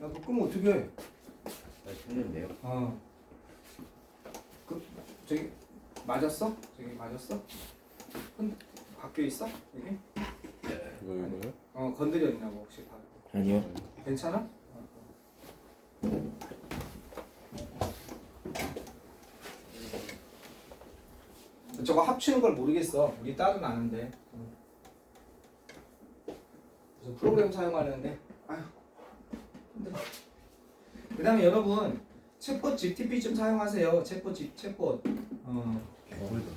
그거 끄면 어떻게 해? 틀린데요? 저기 맞았어? 저기 맞았어? 바뀌어 있어? 여기? 이거요? 건드렸냐고 혹시 다? 아니요. 괜찮아? 저거 합치는 걸 모르겠어. 우리 딸은 아는데. 그래서 프로그램 사용하려는데 아휴 힘들어. 그 다음에 여러분 챗봇 GTP 좀 사용하세요. 챗봇. 개꿀이다.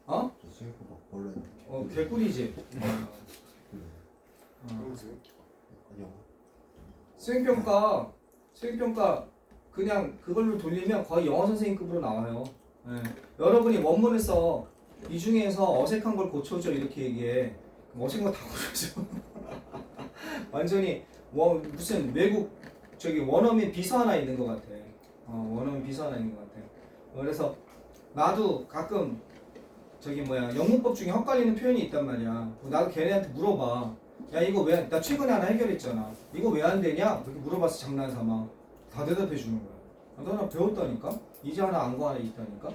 어? 저 생각보다 원래 개꿀이지. 아니요. 수행평가 그냥 그걸로 돌리면 거의 영어 선생님급으로 나와요. 예. 여러분이 원문을 써. 이 중에서 어색한 걸 고쳐줘 이렇게 얘기해. 그럼 어색한 거 다 고쳐줘. 완전히 무슨 외국 저기 원어민 비서 하나 있는 것 같아. 원어민 비서 하나 있는 것 같아. 그래서 나도 가끔 저기 영문법 중에 헷갈리는 표현이 있단 말이야. 나도 걔네한테 물어봐. 야 이거 왜 나 최근에 하나 해결했잖아. 이거 왜 안 되냐? 그렇게 물어봐서 장난삼아. 다 대답해 주는 거야. 나 배웠다니까. 이제 하나 안 거 하나 있다니까.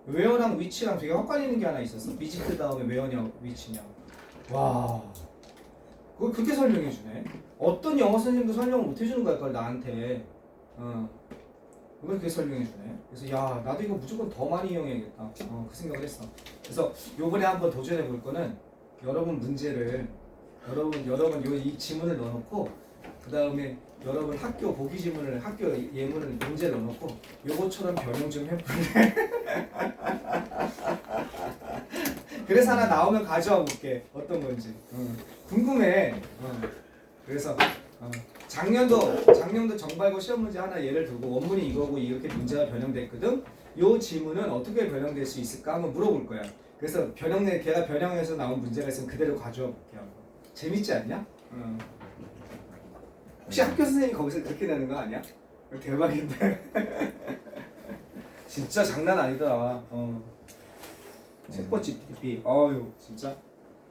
웨어랑 위치랑 되게 헷갈리는 게 하나 있었어. 비지트 다음에 웨어냐 위치냐. 와. 그걸 그렇게 설명해 주네. 어떤 영어 선생님도 설명을 못 해주는 거야, 그걸 나한테. 그걸 그렇게 설명해 주네. 그래서 야 나도 이거 무조건 더 많이 이용해야겠다. 그 생각을 했어. 그래서 요번에 한번 도전해 볼 거는 여러분 문제를 여러분 이 지문을 넣어놓고 그 다음에 여러분 학교 보기 지문을 학교 예문을 문제를 넣어놓고 요거처럼 변형 좀 해볼래. 그래서 하나 나오면 가져와 볼게. 어떤 건지 궁금해. 그래서 작년도 정발고 시험 문제 하나 예를 들고 원문이 이거고 이렇게 문제가 변형됐거든. 요 지문은 어떻게 변형될 수 있을까 한번 물어볼 거야. 그래서 걔가 변형해서 나온 문제가 있으면 그대로 가져와 볼게. 재밌지 않냐? 혹시 학교 선생님이 거기서 그렇게 내는 거 아니야? 대박인데. 진짜 장난 아니더라. 챗봇 GTP. 어유 진짜.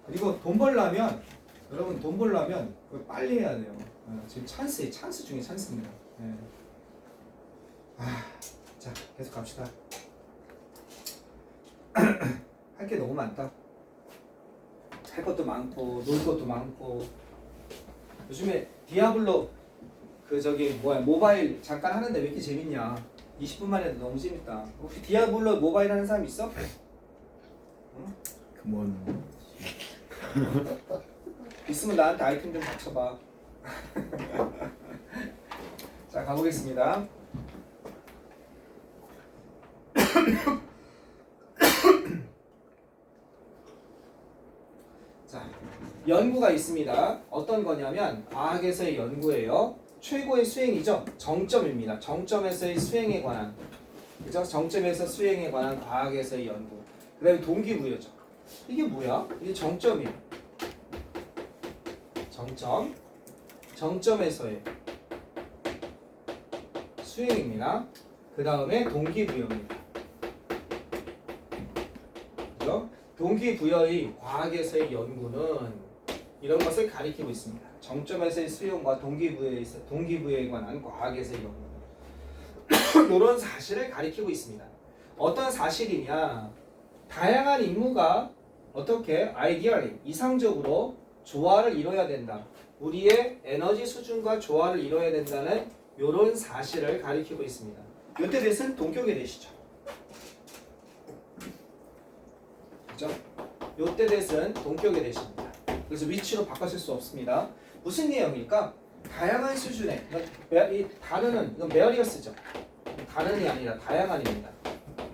그리고 돈 벌려면 여러분 돈 벌려면 그걸 빨리 해야 돼요. 지금 찬스 중에 찬스입니다. 네. 자 계속 갑시다. 할 게 너무 많다. 할 것도 많고 놀 것도 많고. 요즘에 디아블로 모바일 잠깐 하는데 왜 이렇게 재밌냐? 20분만 해도 너무 재밌다. 혹시 디아블로 모바일 하는 사람 있어? 응? 그만. 있으면 나한테 아이템 좀 받쳐봐. 자 가보겠습니다. 자 연구가 있습니다. 어떤 거냐면 과학에서의 연구예요. 최고의 수행이죠. 정점입니다. 정점에서의 수행에 관한, 그죠? 정점에서 수행에 관한 과학에서의 연구. 그 다음에 동기부여죠. 이게 뭐야? 이게 정점이에요. 정점에서의 수행입니다. 그 다음에 동기부여입니다. 그죠? 동기부여의 과학에서의 연구는 이런 것을 가리키고 있습니다. 정점에서의 수용과 동기부여에 관한 과학에서의 연구. 이런 사실을 가리키고 있습니다. 어떤 사실이냐? 다양한 임무가 어떻게 아이디얼리 이상적으로 조화를 이뤄야 된다. 우리의 에너지 수준과 조화를 이뤄야 된다는 이런 사실을 가리키고 있습니다. 이때 대해서는 동격에 대시죠. 그죠? 이때 대해서는 동격에 대십니다. 그래서 위치로 바꿔 쓸 수 없습니다. 무슨 내용일까? 다양한 수준의 이 단어는 이건 메어리어스죠. 다른이 아니라 다양한입니다.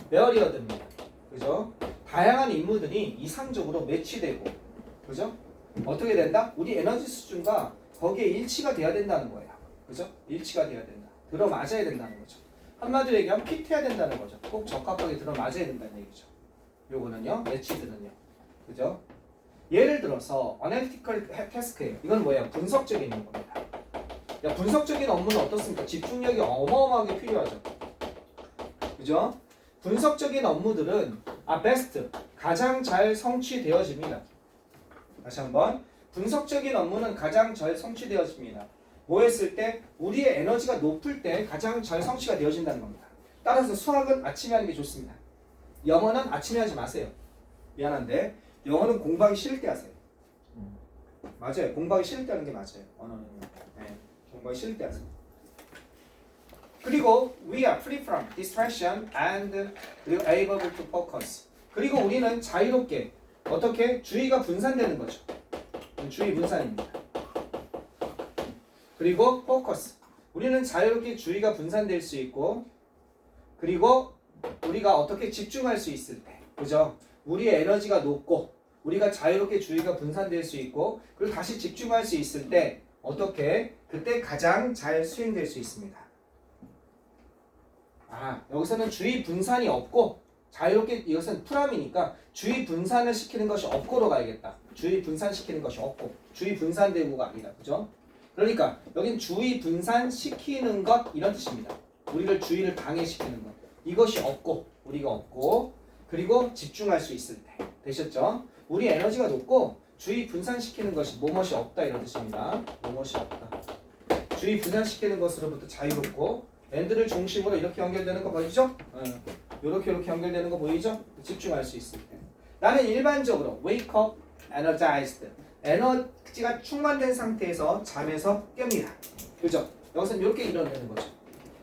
메어리어드입니다. 그죠? 다양한 임무들이 이상적으로 매치되고, 그죠? 어떻게 된다? 우리 에너지 수준과 거기에 일치가 돼야 된다는 거예요. 그죠? 일치가 돼야 된다. 들어맞아야 된다는 거죠. 한마디로 얘기하면 핏해야 된다는 거죠. 꼭 적합하게 들어맞아야 된다는 얘기죠. 요거는요, 매치들은요. 그죠? 예를 들어서 analytical task예요. 이건 뭐예요? 분석적인 겁니다. 야, 분석적인 업무는 어떻습니까? 집중력이 어마어마하게 필요하죠. 그죠? 분석적인 업무들은 best, 가장 잘 성취되어집니다. 다시 한번, 분석적인 업무는 가장 잘 성취되어집니다. 뭐 했을 때 우리의 에너지가 높을 때 가장 잘 성취가 되어진다는 겁니다. 따라서 수학은 아침에 하는 게 좋습니다. 영어는 아침에 하지 마세요. 미안한데 영어는 공부하기 싫을 때 하세요. 맞아요. 공부하기 싫을 때 하는 게 맞아요. 언어는 네, 공부하기 싫을 때 하세요. 그리고 we are free from distraction and 그리고 able to focus. 그리고 우리는 자유롭게 어떻게 주의가 분산되는 거죠. 주의 분산입니다. 그리고 focus. 우리는 자유롭게 주의가 분산될 수 있고 그리고 우리가 어떻게 집중할 수 있을 때, 그죠? 우리의 에너지가 높고 우리가 자유롭게 주의가 분산될 수 있고 그리고 다시 집중할 수 있을 때 어떻게 그때 가장 잘 수행될 수 있습니다. 여기서는 주의 분산이 없고 자유롭게 이것은 프람이니까 주의 분산을 시키는 것이 없고로 가야겠다. 주의 분산시키는 것이 없고 주의 분산되고가 아니다. 그죠? 그러니까 여긴 주의 분산시키는 것 이런 뜻입니다. 우리를 주의를 방해시키는 것. 이것이 없고 우리가 없고 그리고 집중할 수 있을 때. 되셨죠? 우리 에너지가 높고 주의 분산시키는 것이 뭐뭇이 없다 이런 뜻입니다. 뭐뭇이 없다. 주의 분산시키는 것으로부터 자유롭고 엔드를 중심으로 이렇게 연결되는 거 보이죠? 이렇게 연결되는 거 보이죠? 집중할 수 있을 때. 나는 일반적으로 wake up energized. 에너지가 충만된 상태에서 잠에서 깹니다. 그죠? 여기서는 이렇게 일어나는 거죠.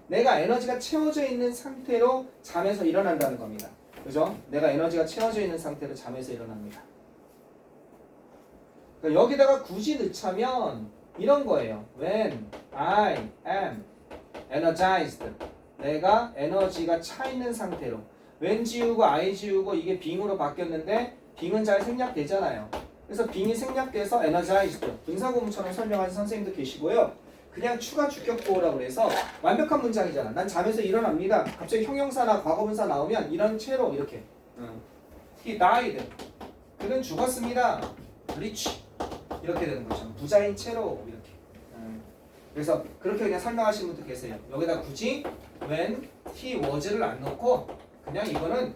내가 에너지가 채워져 있는 상태로 잠에서 일어난다는 겁니다. 그죠? 내가 에너지가 채워져 있는 상태로 잠에서 일어납니다. 그러니까 여기다가 굳이 넣자면 이런 거예요. When I am energized. 내가 에너지가 차 있는 상태로. when 지우고 I 지우고 이게 being으로 바뀌었는데 being은 잘 생략되잖아요. 그래서 being이 생략돼서 energized. 분사구문처럼 설명하는 선생님도 계시고요. 그냥 추가 주격보호라고 해서 완벽한 문장이잖아. 난 잠에서 일어납니다. 갑자기 형용사나 과거분사 나오면 이런 채로 이렇게 He died. 그는 죽었습니다. rich. 이렇게 되는 거죠. 부자인 채로 이렇게. 그래서 그렇게 그냥 설명하시는 분도 계세요. 여기다 굳이 when he was를 안 넣고 그냥 이거는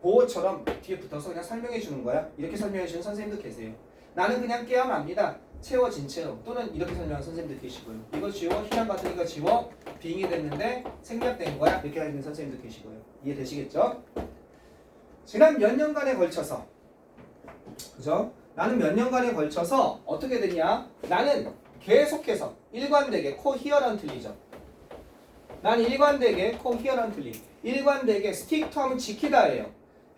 보호처럼 뒤에 붙어서 그냥 설명해 주는 거야. 이렇게 설명해 주는 선생님도 계세요. 나는 그냥 깨어납니다. 채워진 채로. 또는 이렇게 설명하는 선생님도 계시고요. 이거 지워 희망 같으니까 지워 빙이 됐는데 생략된 거야. 이렇게 하시는 선생님도 계시고요. 이해되시겠죠? 지난 몇 년간에 걸쳐서 그죠? 나는 몇 년간에 걸쳐서 어떻게 되냐? 나는 계속해서 일관되게 coherently죠. 난 일관되게 coherently. 일관되게 stick to 하면 지키다예요.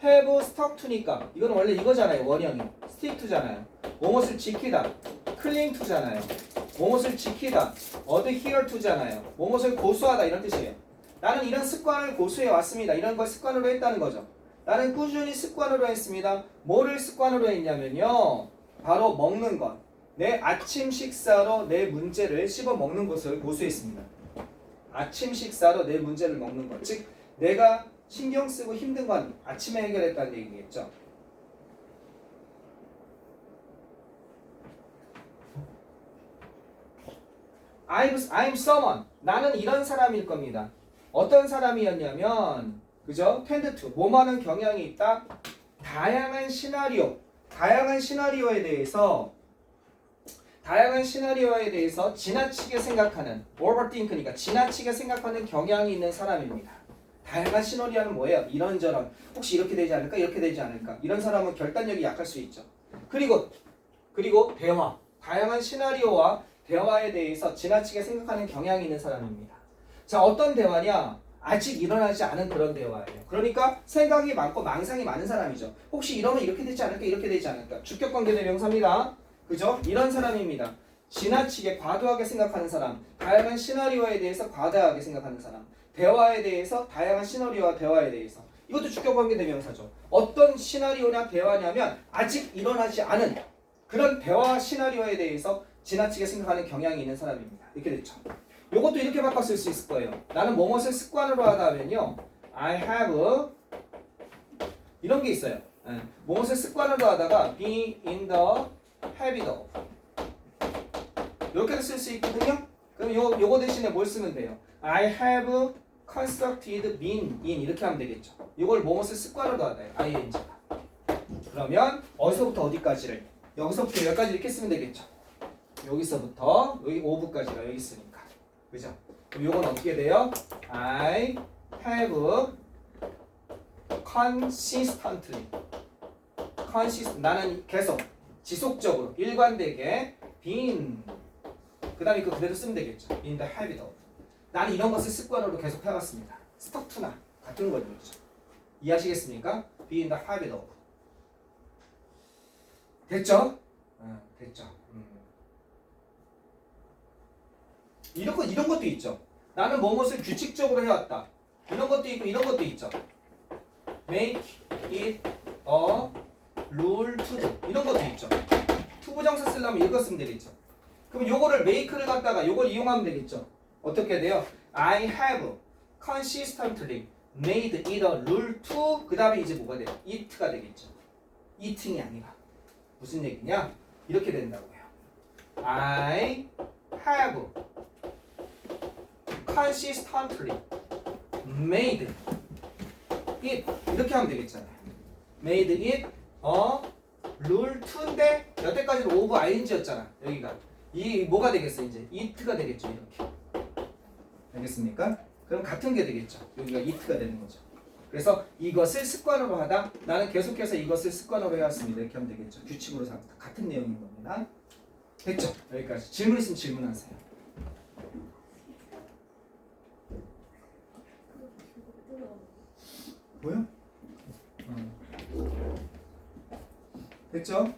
have stuck to니까 이건 원래 이거잖아요. 원형이 stick to잖아요. 뭐뭇을 지키다. cling to잖아요. 뭐뭇을 지키다. adhere to잖아요. 뭐뭇을 고수하다 이런 뜻이에요. 나는 이런 습관을 고수해 왔습니다. 이런 걸 습관으로 했다는 거죠. 나는 꾸준히 습관으로 했습니다. 뭐를 습관으로 했냐면요. 바로 먹는 것. 내 아침 식사로 내 문제를 씹어 먹는 것을 고수했습니다. 아침 식사로 내 문제를 먹는 것. 즉 내가 신경 쓰고 힘든 건 아침에 해결했다는 얘기겠죠. I'm someone. 나는 이런 사람일 겁니다. 어떤 사람이었냐면 그죠? tend to. 뭐하는 경향이 있다. 다양한 시나리오에 대해서 지나치게 생각하는 overthink니까 지나치게 생각하는 경향이 있는 사람입니다. 다양한 시나리오는 뭐예요? 이런저런 혹시 이렇게 되지 않을까? 이렇게 되지 않을까? 이런 사람은 결단력이 약할 수 있죠. 그리고 대화. 다양한 시나리오와 대화에 대해서 지나치게 생각하는 경향이 있는 사람입니다. 자, 어떤 대화냐? 아직 일어나지 않은 그런 대화예요. 그러니까 생각이 많고 망상이 많은 사람이죠. 혹시 이러면 이렇게 되지 않을까? 이렇게 되지 않을까? 주격관계대명사입니다. 그죠? 이런 사람입니다. 지나치게 과도하게 생각하는 사람, 다양한 시나리오에 대해서 과다하게 생각하는 사람, 대화에 대해서 다양한 시나리오와 대화에 대해서 이것도 주격관계대명사죠. 어떤 시나리오냐 대화냐면 아직 일어나지 않은 그런 대화 시나리오에 대해서 지나치게 생각하는 경향이 있는 사람입니다. 이렇게 됐죠. 이것도 이렇게 바꿔 쓸 수 있을 거예요. 나는 뭐뭇을 습관으로 하다 하면요. I have 이런 게 있어요. 뭐뭇을 습관으로 하다가 be in the habit of 이렇게도 쓸 수 있거든요. 그럼 요거 대신에 뭘 쓰면 돼요? I have constructed been in 이렇게 하면 되겠죠. 이걸 뭐뭇을 습관으로 하다 ing가. 그러면 어디서부터 어디까지를 여기서부터 여기까지 이렇게 쓰면 되겠죠. 여기서부터 여기 5부까지가 여기 있으니까. 그죠? 그럼 요건 어떻게 돼요? I have consistently. 나는 계속 지속적으로 일관되게 been. 그 다음에 이거 그대로 쓰면 되겠죠. in the habit of. 나는 이런 것을 습관으로 계속 해왔습니다. stuck to나 같은 거죠. 이해하시겠습니까? be in the habit of. 됐죠? 됐죠. 이런 것도 있죠. 나는 무엇을 규칙적으로 해왔다. 이런 것도 있고 이런 것도 있죠. Make it a rule to do. 이런 것도 있죠. 투부정사 쓰려면 이거 쓰면 되겠죠. 그럼 요거를 make를 갖다가 요걸 이용하면 되겠죠. 어떻게 돼요? I have consistently made it a rule to 그 다음에 이제 뭐가 돼요? it가 되겠죠. eating이 아니라 무슨 얘기냐? 이렇게 된다고요. I have consistently made it 이렇게 하면 되겠잖아요. made it a rule to인데 여태까지는 over ing였잖아. 여기가 이 뭐가 되겠어 이제 it가 되겠죠. 이렇게 알겠습니까? 그럼 같은 게 되겠죠. 여기가 it가 되는 거죠. 그래서 이것을 습관으로 하다 나는 계속해서 이것을 습관으로 해왔습니다. 이렇게 하면 되겠죠. 규칙으로 삼다. 같은 내용인 겁니다. 됐죠? 여기까지. 질문 있으면 질문하세요. 뭐요? 됐죠?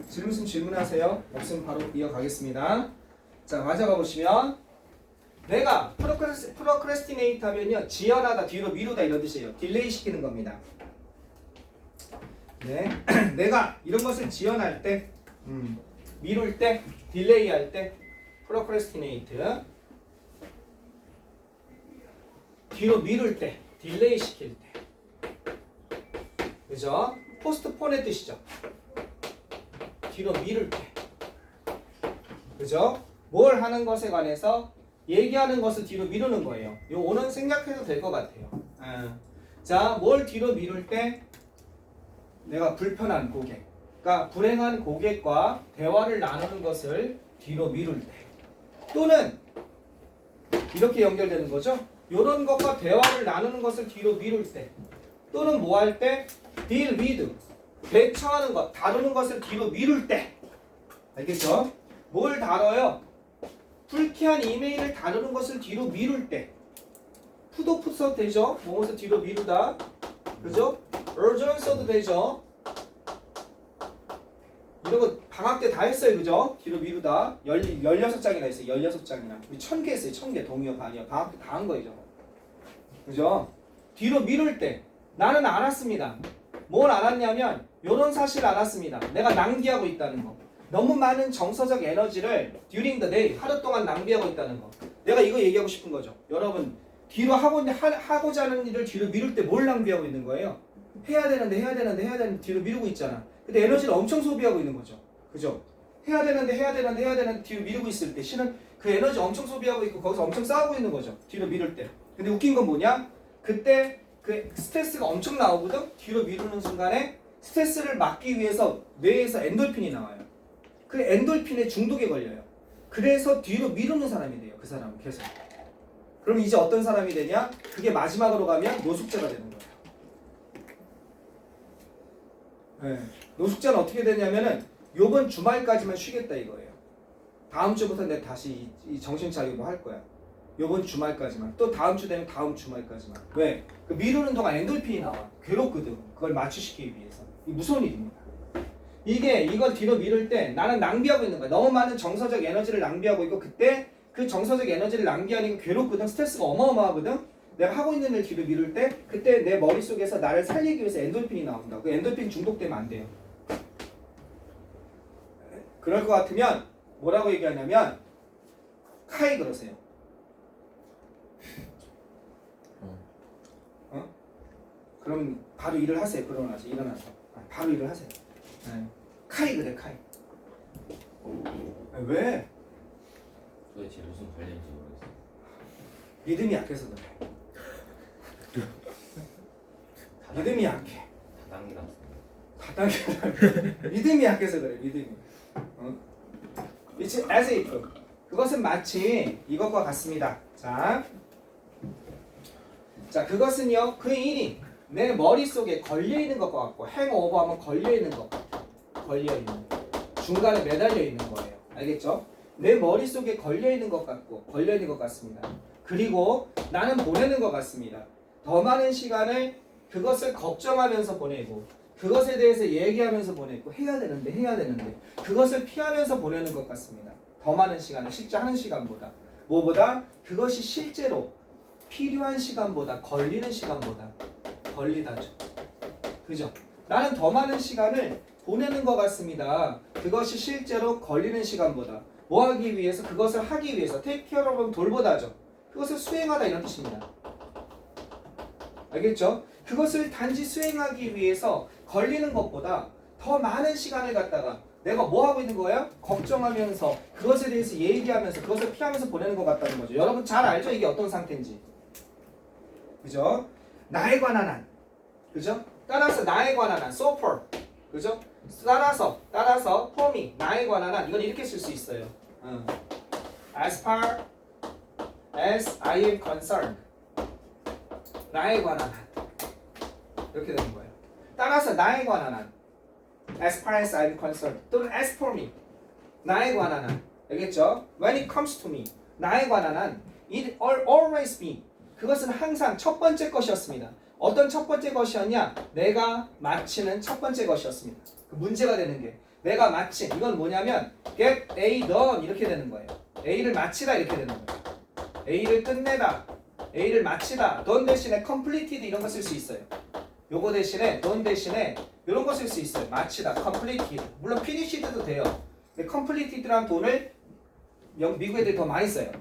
질문 있으면 질문하세요. 없으면 바로 이어가겠습니다. 자, 맞아가 보시면 내가 프로크레스티네이트 하면요 지연하다, 뒤로 미루다 이런 뜻이에요. 딜레이 시키는 겁니다. 네, 내가 이런 것을 지연할 때, 미룰 때, 딜레이 할 때, 프로크레스티네이트 뒤로 미룰 때, 딜레이 시킬 때, 그죠? 포스트폰의 뜻이죠. 뒤로 미룰 때, 그죠? 뭘 하는 것에 관해서 얘기하는 것을 뒤로 미루는 거예요. 요거는 생략해도 될 것 같아요. 자, 뭘 뒤로 미룰 때 내가 불편한 고객, 그러니까 불행한 고객과 대화를 나누는 것을 뒤로 미룰 때 또는 이렇게 연결되는 거죠. 이런 것과 대화를 나누는 것을 뒤로 미룰 때 또는 뭐 할 때 deal with, 대처하는 것, 다루는 것을 뒤로 미룰 때 알겠죠? 뭘 다뤄요? 불쾌한 이메일을 다루는 것을 뒤로 미룰 때 푸도 써도 되죠? 무엇을 뒤로 미루다 그죠? urgent 써도 되죠? 이런 거 방학 때 다 했어요 그죠? 뒤로 미루다 16장이나 있어요 16장이나 우리 1000개 했어요 1000개 동의어 반이어 방학 때 다 한 거죠 그죠? 뒤로 미룰 때 나는 알았습니다 뭘 알았냐면 요런 사실 알았습니다 내가 낭비하고 있다는 거 너무 많은 정서적 에너지를 during the day 하루 동안 낭비하고 있다는 거. 내가 이거 얘기하고 싶은 거죠. 여러분 뒤로 하고자 하는 일을 뒤로 미룰 때 뭘 낭비하고 있는 거예요? 해야 되는데 뒤로 미루고 있잖아. 근데 에너지를 엄청 소비하고 있는 거죠. 그죠? 해야 되는데 뒤로 미루고 있을 때 신은 그 에너지 엄청 소비하고 있고 거기서 엄청 싸우고 있는 거죠. 뒤로 미룰 때. 근데 웃긴 건 뭐냐? 그때 그 스트레스가 엄청 나오거든. 뒤로 미루는 순간에 스트레스를 막기 위해서 뇌에서 엔돌핀이 나와요. 그 엔돌핀에 중독에 걸려요. 그래서 뒤로 미루는 사람이 돼요. 그 사람은 계속. 그럼 이제 어떤 사람이 되냐? 그게 마지막으로 가면 노숙자가 되는 거예요. 네. 노숙자는 어떻게 되냐면은 요번 주말까지만 쉬겠다 이거예요. 다음 주부터 내가 다시 이 정신 차리고 할 거야. 요번 주말까지만. 또 다음 주 되면 다음 주말까지만. 왜? 그 미루는 동안 엔돌핀이 나와. 괴롭거든. 그걸 마취시키기 위해서. 이 무서운 일입니다. 이걸 뒤로 미룰 때 나는 낭비하고 있는 거야. 너무 많은 정서적 에너지를 낭비하고 있고 그때 그 정서적 에너지를 낭비하니까 괴롭거든. 스트레스가 어마어마하거든. 내가 하고 있는 일 뒤로 미룰 때 그때 내 머릿속에서 나를 살리기 위해서 엔돌핀이 나온다. 그 엔돌핀 중독되면 안 돼요. 그럴 것 같으면 뭐라고 얘기하냐면 카이 그러세요. 그럼 바로 일을 하세요. 그러고 나서 일어나서 바로 일을 하세요. 네. 카이 그래 카이. 왜? 도대체 무슨 관련인지 모르겠어요. 믿음이 약해서 그래. 믿음이 약해. 다단계라서. 믿음이 약해서 그래. 믿음이. It's as if. 그것은 마치 이것과 같습니다. 자, 그것은요 그 일이 내 머릿속에 걸려있는 것과 같고 행오버 하면 걸려있는 것 같아. 걸려있는 거. 중간에 매달려 있는 거예요. 알겠죠? 내 머릿속에 걸려있는 것 같고 걸려있는 것 같습니다. 그리고 나는 보내는 것 같습니다. 더 많은 시간을 그것을 걱정하면서 보내고 그것에 대해서 얘기하면서 보내고 해야 되는데 그것을 피하면서 보내는 것 같습니다. 더 많은 시간을 실제 하는 시간보다 뭐보다 그것이 실제로 필요한 시간보다 걸리는 시간보다 걸리다죠. 그죠? 나는 더 많은 시간을 보내는 것 같습니다. 그것이 실제로 걸리는 시간보다 뭐 하기 위해서? 그것을 하기 위해서 take care of 돌보다죠. 그것을 수행하다 이런 뜻입니다. 알겠죠? 그것을 단지 수행하기 위해서 걸리는 것보다 더 많은 시간을 갖다가 내가 뭐 하고 있는 거예요? 걱정하면서 그것에 대해서 얘기하면서 그것을 피하면서 보내는 것 같다는 거죠. 여러분 잘 알죠? 이게 어떤 상태인지. 그죠? 나에 관한 한. 그죠? 따라서 나에 관한 한. So for. 그죠? 따라서 for me. 나에 관한 한. 이건 이렇게 쓸 수 있어요. As far as I am concerned. 나에 관한 한. 이렇게 되는 거예요. 따라서 나에 관한 한. As far as I'm concerned. 또는 as for me. 나에 관한 한. 알겠죠? When it comes to me. 나에 관한 한. It always be. 그것은 항상 첫 번째 것이었습니다. 어떤 첫 번째 것이었냐? 내가 마치는 첫 번째 것이었습니다. 그 문제가 되는 게 내가 마친 이건 뭐냐면 get A done 이렇게 되는 거예요. A를 마치다 이렇게 되는 거예요. A를 끝내다. A를 마치다. done 대신에 completed 이런 거 쓸 수 있어요. 요거 대신에 done 대신에 이런 거 쓸 수 있어요. 마치다. completed. 물론 finished도 돼요. 근데 completed라는 돈을 미국 애들이 더 많이 써요.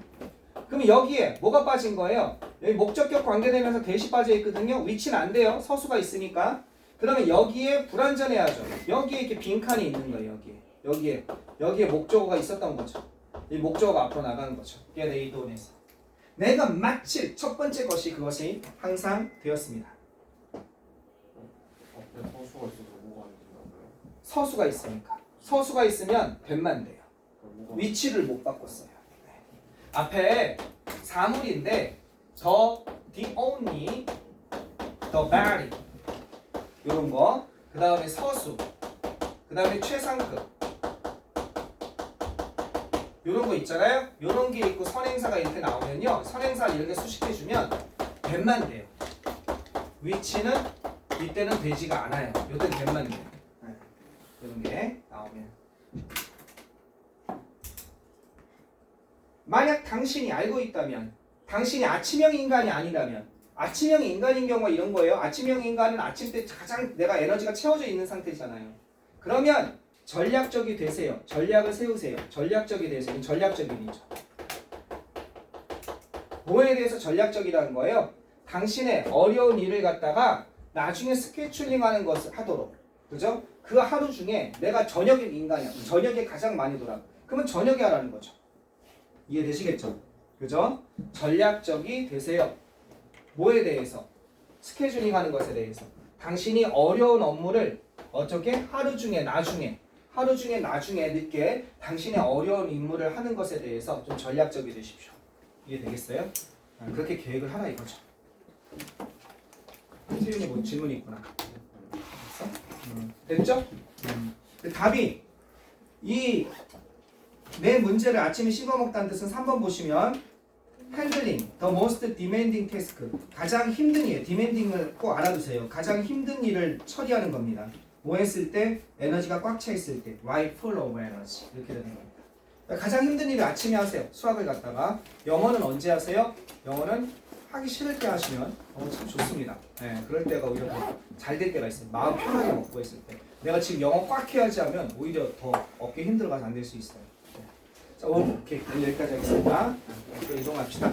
그럼 여기에 뭐가 빠진 거예요? 여기 목적격 관계되면서 대시 빠져 있거든요. 위치는 안 돼요. 서수가 있으니까. 그러면 여기에 불완전해야죠. 여기에 이렇게 빈칸이 있는 거예요. 여기에 목적어가 있었던 거죠. 이 목적어가 앞으로 나가는 거죠. get A done에서. 내가 마칠 첫 번째 것이 그것이 항상 되었습니다. 앞에 서수가 있어서 뭐가 안 된다고요? 서수가 있으니까. 서수가 있으면 된만 돼요. 그럼 뭐가 위치를 못 바꿨어요. 네. 앞에 사물인데 the only, the very 이런 거. 그 다음에 서수. 그 다음에 최상급. 이런 거 있잖아요. 이런 게 있고 선행사가 이렇게 나오면요. 선행사를 이렇게 수식해주면 된만 돼요. 위치는 이때는 되지가 않아요. 이때는 된만 돼요. 네. 이런 게 나오면. 만약 당신이 알고 있다면, 당신이 아침형 인간이 아니라면, 아침형 인간인 경우가 이런 거예요. 아침형 인간은 아침 때 가장 내가 에너지가 채워져 있는 상태잖아요. 그러면 전략적이 되세요. 전략을 세우세요. 전략적이 되세요. 전략적인이죠. 뭐에 대해서 전략적이라는 거예요? 당신의 어려운 일을 갖다가 나중에 스케줄링하는 것을 하도록. 그죠? 그 하루 중에 내가 저녁의 인간이야. 저녁에 가장 많이 돌아. 그러면 저녁에 하라는 거죠. 이해되시겠죠? 그죠? 전략적이 되세요. 뭐에 대해서? 스케줄링 하는 것에 대해서. 당신이 어려운 업무를 어떻게 하루 중에 나중에 늦게 당신의 어려운 임무를 하는 것에 대해서 좀 전략적이 되십시오. 이해되겠어요? 그렇게 계획을 하라 이거죠. 태윤이 뭐 질문이 있구나. 됐죠? 그 답이 이 내 문제를 아침에 씹어먹다는 뜻은 3번 보시면 handling, the most demanding task 가장 힘든 일, demanding을 꼭 알아두세요. 가장 힘든 일을 처리하는 겁니다. 뭐 했을 때? 에너지가 꽉 차 있을 때 while full of energy 이렇게 되는 겁니다. 가장 힘든 일을 아침에 하세요. 수학을 갖다가. 영어는 언제 하세요? 영어는 하기 싫을 때 하시면 참 좋습니다. 네, 그럴 때가 오히려 잘 될 때가 있어요. 마음 편하게 먹고 있을 때. 내가 지금 영어 꽉 해야지 하면 오히려 더 어깨 힘들어가서 안 될 수 있어요. 자, 오케이. 여기까지 하겠습니다. 이동합시다.